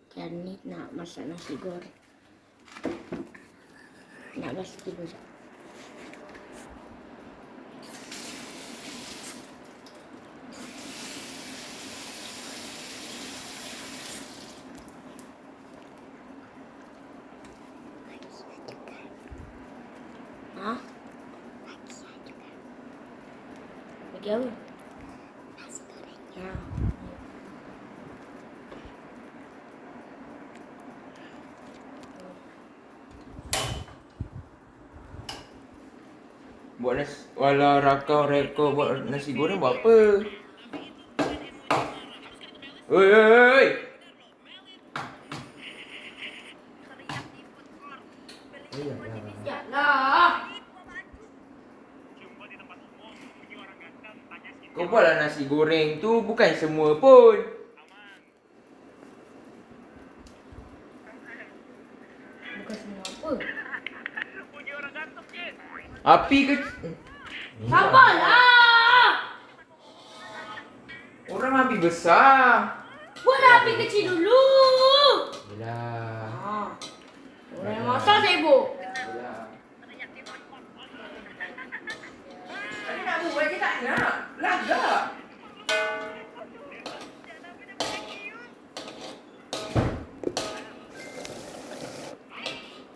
Kan ni nak masak nasi goreng. Nak masak dulu sekejap. Ha? Bagi apa? Nasi goreng. Ya. Buat nasi, walau rakau rekor buat nasi goreng buat apa? Oi, oi, oi. Yalah. Kau buatlah nasi goreng tu, bukan semua pun. Bukan semua apa. Api kecil. Sabarlah. Orang api besar. Buat api kecil dulu. Yelah. Ha. Orang yang masak sibuk. Yelah. Tadi nak buat je tak nak. Lagak.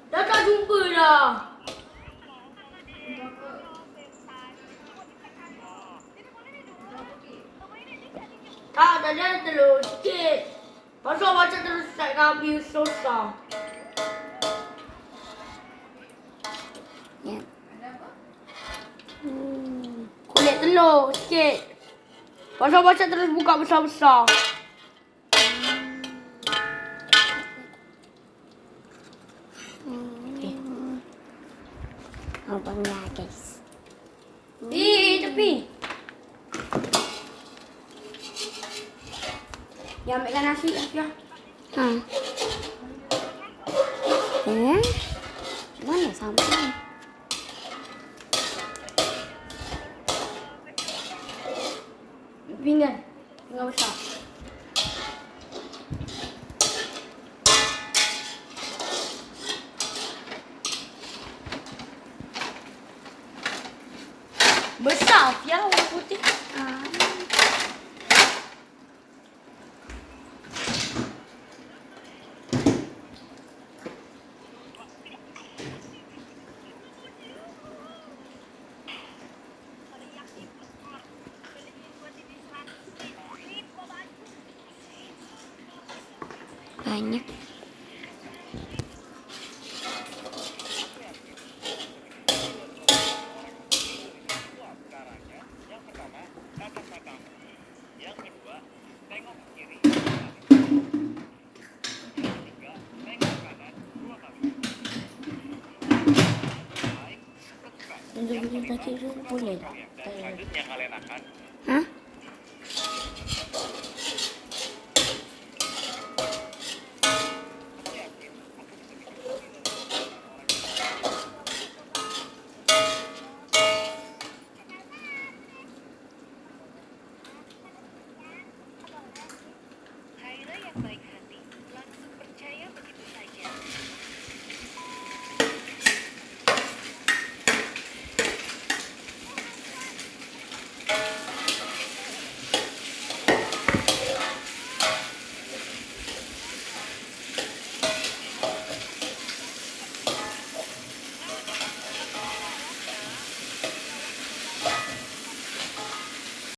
Dah tak jumpa dah. Tak, tadi ada telur sikit. Pasal macam terus start habis susah. Ya. Kulit telur sikit. Pasal macam terus buka besar-besar. Abanglah guys. Tepi. Ya, ambilkan nasi ya. Ha. Mana sampai? Pinggan. Pinggan besar. Besar ya warna putih. Banyak. Untuk bikin kaki tu boleh tak? Selanjutnya kalian akan